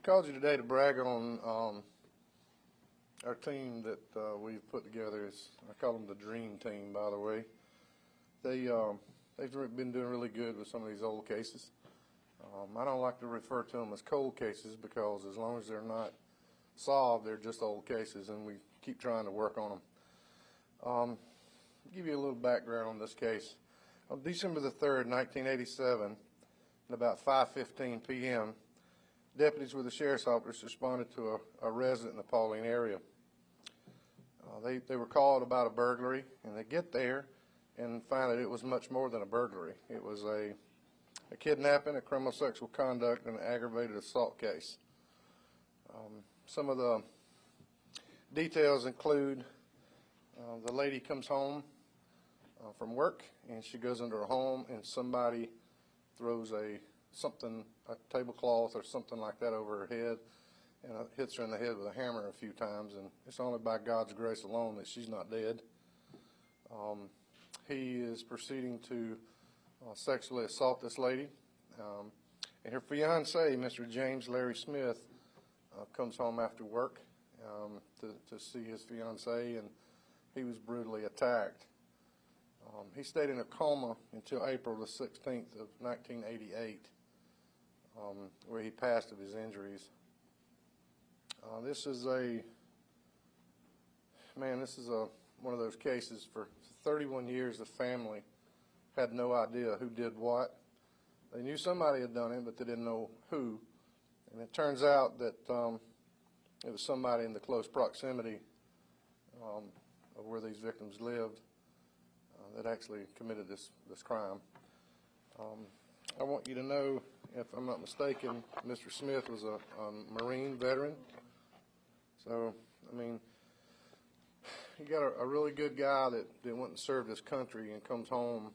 called you today to brag on our team that we've put together. I call them the Dream Team, by the way. They've been doing really good with some of these old cases. I don't like to refer to them as cold cases because as long as they're not solved, they're just old cases, and we keep trying to work on them. Give you a little background on this case. On December the 3rd, 1987, at about 5:15 p.m., deputies with the sheriff's office responded to a resident in the Pauline area. They were called about a burglary, and they get there and find that it was much more than a burglary. It was a kidnapping, a criminal sexual conduct, and an aggravated assault case. Some of the details include the lady comes home from work, and she goes into her home, and somebody throws a tablecloth or something like that over her head, and hits her in the head with a hammer a few times, and it's only by God's grace alone that she's not dead. He is proceeding to sexually assault this lady, and her fiance, Mr. James Larry Smith, comes home after work to see his fiancee, and he was brutally attacked. He stayed in a coma until April the 16th of 1988, where he passed of his injuries. This is one of those cases. For 31 years, the family had no idea who did what. They knew somebody had done it, but they didn't know who. And it turns out that it was somebody in the close proximity of where these victims lived that actually committed this crime. I want you to know, if I'm not mistaken, Mr. Smith was a Marine veteran. So, I mean, you got a really good guy that went and served his country and comes home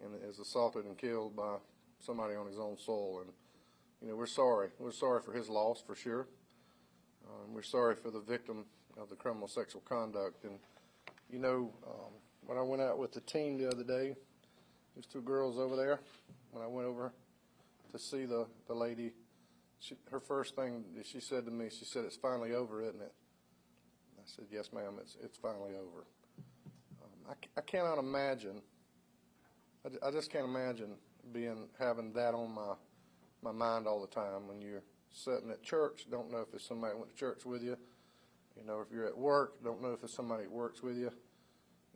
and is assaulted and killed by somebody on his own soil. And, you know, we're sorry. We're sorry for his loss, for sure. We're sorry for the victim of the criminal sexual conduct. And, you know, when I went out with the team the other day, there's two girls over there. When I went over to see the lady, her first thing that she said to me, she said, "It's finally over, isn't it?" I said, "Yes, ma'am, it's finally over." I cannot imagine. I just can't imagine having that on my mind all the time when you're sitting at church. Don't know if it's somebody that went to church with you. You know, if you're at work, don't know if it's somebody that works with you.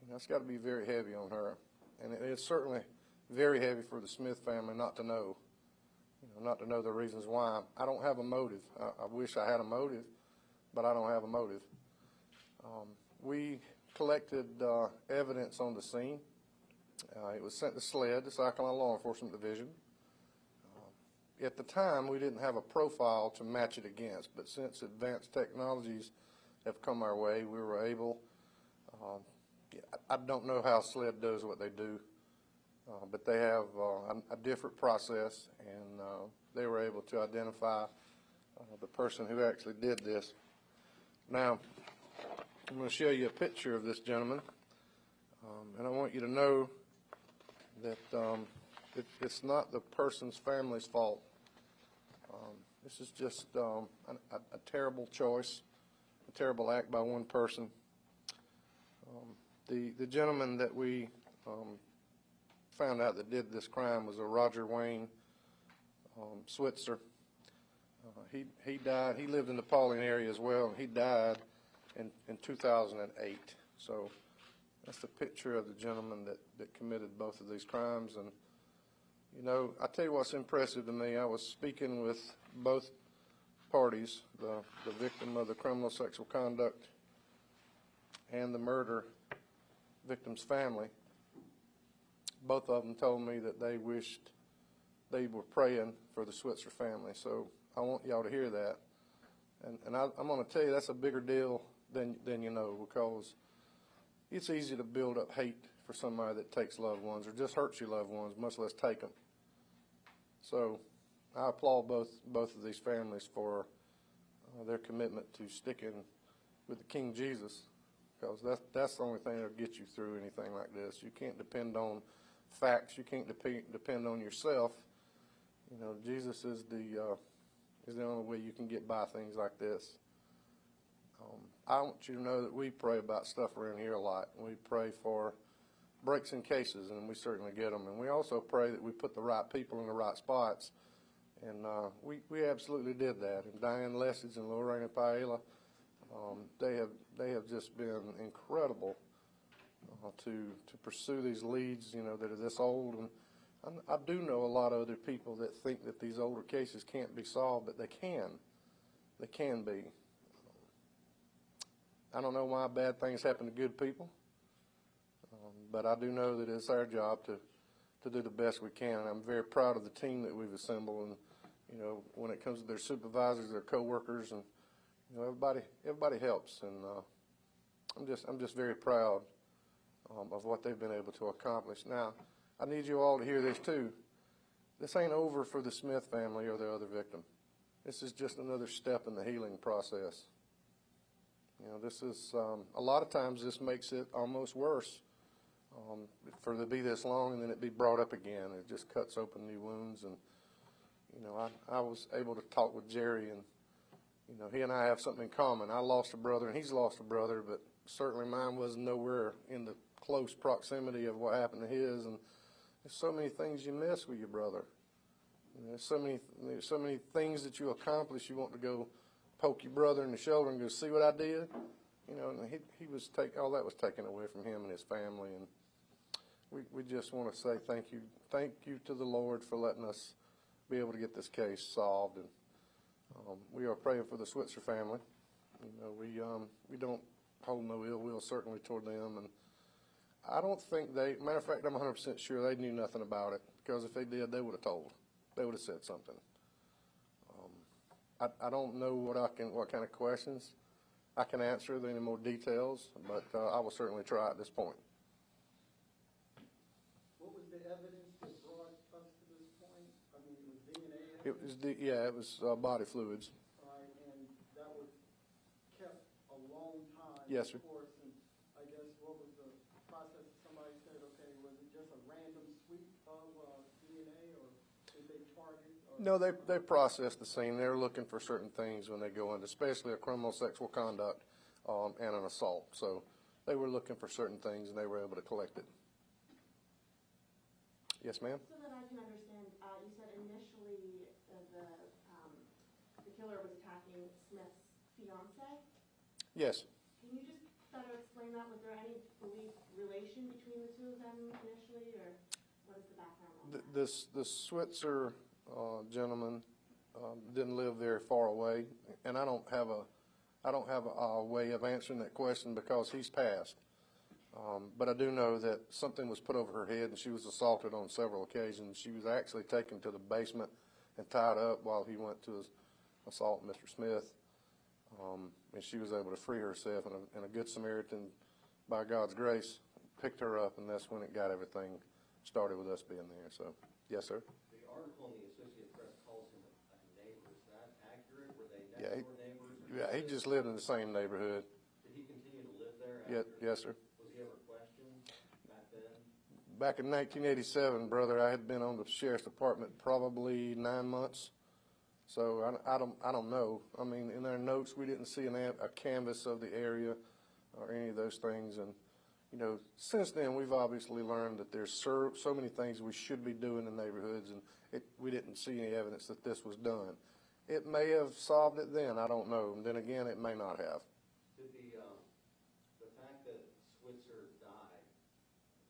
You know, it's got to be very heavy on her, and it's certainly very heavy for the Smith family not to know. Not to know the reasons why. I don't have a motive. I wish I had a motive, but I don't have a motive. We collected evidence on the scene. It was sent to SLED, the South Carolina Law Enforcement Division. At the time, we didn't have a profile to match it against, but since advanced technologies have come our way, we were able. I don't know how SLED does what they do. But they have a different process, and they were able to identify the person who actually did this. Now, I'm going to show you a picture of this gentleman, and I want you to know that it's not the person's family's fault. This is just a terrible choice, a terrible act by one person. The gentleman that we found out that did this crime was a Roger Wayne Switzer. He died. He lived in the Pauline area as well, and he died in 2008. So that's the picture of the gentleman that committed both of these crimes. And, you know, I tell you what's impressive to me. I was speaking with both parties, the victim of the criminal sexual conduct and the murder victim's family. Both of them told me that they wished they were praying for the Switzer family. So I want y'all to hear that. And I'm going to tell you that's a bigger deal than you know, because it's easy to build up hate for somebody that takes loved ones or just hurts your loved ones, much less take them. So I applaud both of these families for their commitment to sticking with the King Jesus, because that's the only thing that'll get you through anything like this. You can't depend on facts. You can't depend on yourself. You know, Jesus is the is the only way you can get by things like this. I want you to know that we pray about stuff around here a lot. We pray for breaks in cases, and we certainly get them. And we also pray that we put the right people in the right spots. And we absolutely did that. And Diane Lessage and Lorraine Paella, they have just been incredible to pursue these leads, you know, that are this old. And I do know a lot of other people that think that these older cases can't be solved, but they can. They can be. I don't know why bad things happen to good people, but I do know that it's our job to do the best we can. And I'm very proud of the team that we've assembled, and you know, when it comes to their supervisors, their coworkers, and you know, everybody helps. And I'm just very proud of what they've been able to accomplish. Now, I need you all to hear this too. This ain't over for the Smith family or the other victim. This is just another step in the healing process. You know, this is, a lot of times this makes it almost worse for it to be this long and then it be brought up again. It just cuts open new wounds. And, you know, I was able to talk with Jerry, and, you know, he and I have something in common. I lost a brother and he's lost a brother, but certainly mine was nowhere in the close proximity of what happened to his. And there's so many things you miss with your brother. You know, there's so many things that you accomplish. You want to go poke your brother in the shoulder and go, see what I did? You know, and he was all that was taken away from him and his family. And we just want to say thank you to the Lord for letting us be able to get this case solved. And we are praying for the Switzer family. You know, we don't hold no ill will certainly toward them. And I don't think matter of fact, I'm 100% sure they knew nothing about it, because if they did, they would have told. They would have said something. I don't know what kind of questions I can answer, any more details, but I will certainly try at this point. What was the evidence that brought us to this point? I mean, it was DNA evidence? It was body fluids. Right, and that was kept a long time. Yes, sir. Of course, and I guess what was the process? Somebody said, okay, was it just a random sweep of DNA, or did they target? No, they process the scene. They're looking for certain things when they go in, especially a criminal sexual conduct and an assault. So they were looking for certain things, and they were able to collect it. Yes, ma'am? So that I can understand, you said initially the killer was attacking Smith's fiance? Yes. Can you just better explain that? Was there any belief relation between the two of them initially, or what is the background on that? The Switzer gentleman didn't live very far away, and I don't have a way of answering that question because he's passed. But I do know that something was put over her head, and she was assaulted on several occasions. She was actually taken to the basement and tied up while he went to assault Mr. Smith, and she was able to free herself. And a good Samaritan, by God's grace, picked her up, and that's when it got everything started with us being there. So, yes, sir. The article in the Associated Press calls him a neighbor. Is that accurate? Were they next door neighbors? Yeah, he just lived in the same neighborhood. Did he continue to live there? Yes, sir. Was he ever questioned back then? Back in 1987, brother, I had been on the sheriff's department probably 9 months. So I don't know. I mean, in our notes, we didn't see a canvas of the area or any of those things. And, you know, since then, we've obviously learned that there's so many things we should be doing in neighborhoods, and we didn't see any evidence that this was done. It may have solved it then. I don't know. And then again, it may not have. Did the fact that Switzer died,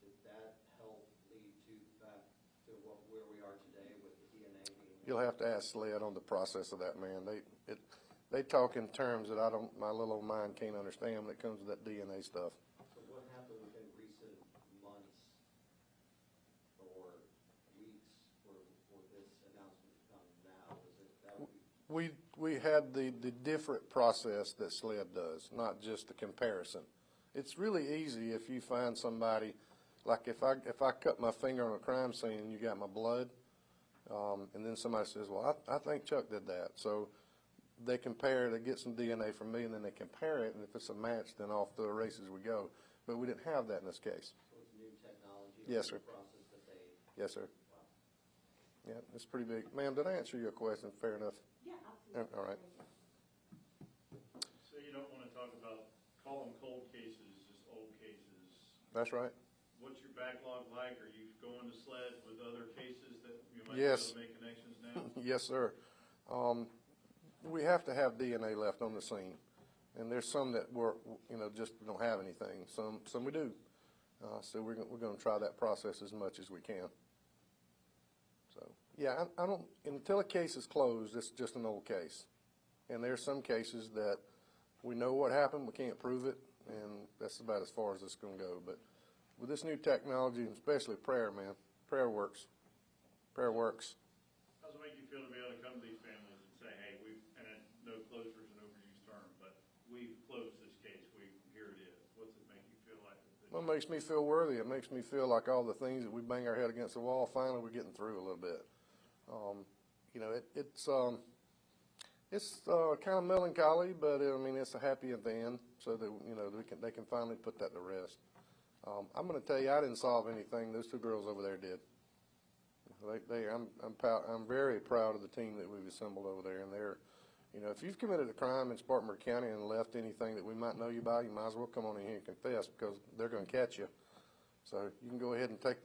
did that help lead to where we are today with the DNA being? You'll have to ask Sled on the process of that, man. They talk in terms that my little old mind can't understand when it comes to that DNA stuff. So what happened within recent months or weeks for this announcement to come now? We had the different process that SLED does, not just the comparison. It's really easy if you find somebody, like if I cut my finger on a crime scene and you got my blood, and then somebody says, well, I think Chuck did that. So they compare, they get some DNA from me, and then they compare it, and if it's a match, then off the races we go. But we didn't have that in this case. So it's new technology? Yes, sir. Process that they... Yes, sir. Wow. Yeah, it's pretty big. Ma'am, did I answer your question fair enough? Yeah, absolutely. All right. So you don't want to talk about, call them cold cases, just old cases. That's right. What's your backlog like? Are you going to sled with other cases that you might be able Yes. to make connections now? Yes, sir. We have to have DNA left on the scene, and there's some that just don't have anything. Some we do. So we're going to try that process as much as we can. So yeah, I don't until a case is closed, it's just an old case, and there's some cases that we know what happened, we can't prove it, and that's about as far as it's going to go. But with this new technology, and especially prayer, man, prayer works. Prayer works. How does it make you feel to be able to come to these families and say, hey, and no closure is an overused term, but we've closed this case, here it is. What's it make you feel like? Well, it makes me feel worthy. It makes me feel like all the things that we bang our head against the wall, finally we're getting through a little bit. It's kind of melancholy, but I mean, it's a happy at the end, so that they can finally put that to rest. I'm going to tell you, I didn't solve anything. Those two girls over there did. I'm very proud of the team that we've assembled over there, and they're, if you've committed a crime in Spartanburg County and left anything that we might know you by, you might as well come on in here and confess, because they're going to catch you. So you can go ahead and take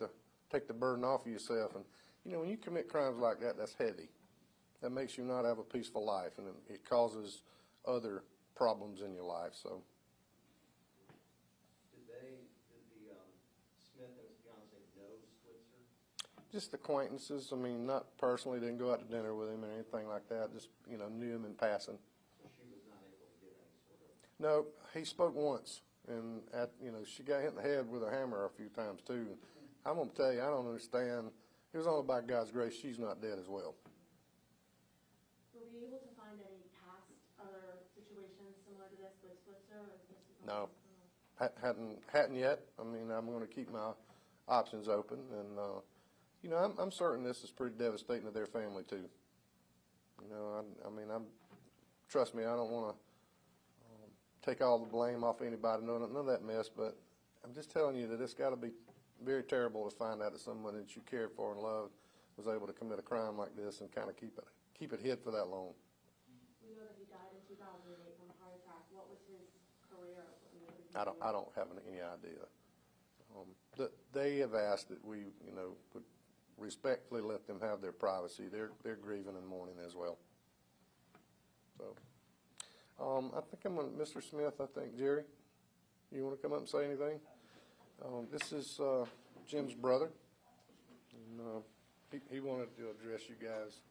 the burden off of yourself. And when you commit crimes like that, that's heavy. That makes you not have a peaceful life, and it causes other problems in your life. So. Did the Smith and his fiance know Switzer? Just acquaintances. I mean, not personally. Didn't go out to dinner with him or anything like that. Just knew him in passing. So she was not able to get any sort of. No, he spoke once, and she got hit in the head with a hammer a few times too. I'm gonna tell you, I don't understand. It was only by God's grace she's not dead as well. Were we able to find any past other situations similar to this with Switzer, or is this? No. Hadn't yet. I mean, I'm going to keep my options open, and I'm certain this is pretty devastating to their family too. Trust me, I don't want to take all the blame off anybody, none of that mess. But I'm just telling you that it's got to be very terrible to find out that someone that you cared for and loved was able to commit a crime like this and kind of keep it hid for that long. We know that he died in 2008 from a heart attack. What was his career? I don't have any idea. They have asked that we, would respectfully let them have their privacy. They're grieving and mourning as well. So, I think I'm going to, Mr. Smith, Jerry, you want to come up and say anything? This is Jim's brother, and he wanted to address you guys.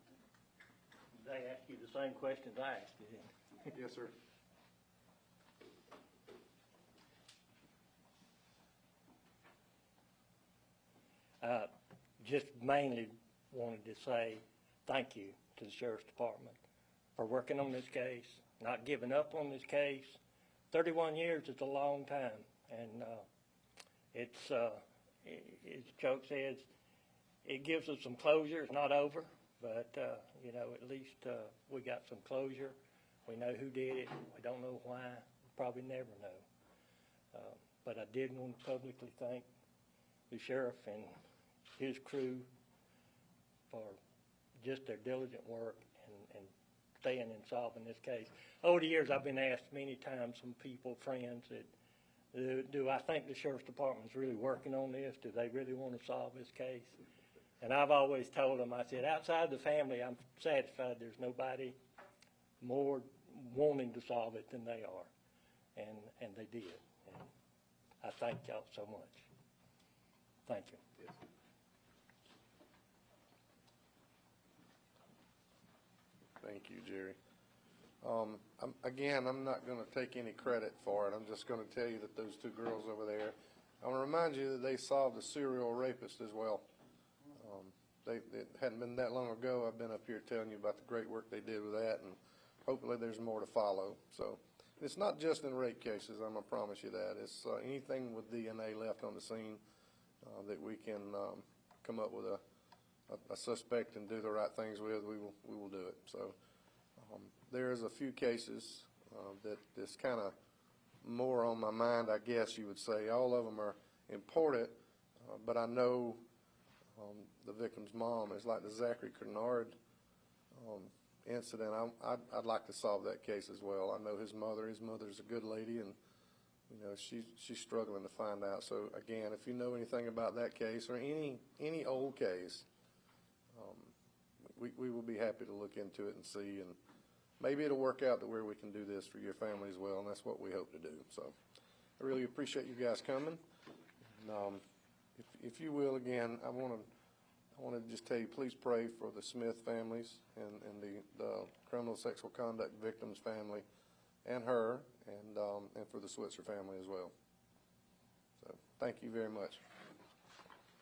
They asked you the same questions I asked you. Yes, sir. Just mainly wanted to say thank you to the Sheriff's Department for working on this case, not giving up on this case. 31 years is a long time, and it's, as Chuck says, it gives us some closure. It's not over, but, at least we got some closure. We know who did it. We don't know why. We'll probably never know. But I did want to publicly thank the sheriff and his crew for just their diligent work and staying and solving this case. Over the years, I've been asked many times from people, friends, that do I think the Sheriff's Department's really working on this? Do they really want to solve this case? And I've always told them, I said, outside the family, I'm satisfied there's nobody more wanting to solve it than they are. And they did. And I thank y'all so much. Thank you. Yes. Thank you, Jerry. I'm not going to take any credit for it. I'm just going to tell you that those two girls over there, I want to remind you that they solved a serial rapist as well. It hadn't been that long ago. I've been up here telling you about the great work they did with that, and hopefully there's more to follow. So it's not just in rape cases, I'm going to promise you that. It's anything with DNA left on the scene that we can come up with a suspect and do the right things with, we will do it. So there's a few cases that is kind of more on my mind, I guess you would say. All of them are important, but I know the victim's mom is like the Zachary Kennard incident, I'd like to solve that case as well. I know his mother's a good lady, and, you know, she's struggling to find out. So again, if you know anything about that case or any old case, we will be happy to look into it and see, and maybe it'll work out to where we can do this for your family as well, and that's what we hope to do. So I really appreciate you guys coming. And, if you will, again, I want to just tell you, please pray for the Smith families and the criminal sexual conduct victims family and her, and for the Switzer family as well. So thank you very much.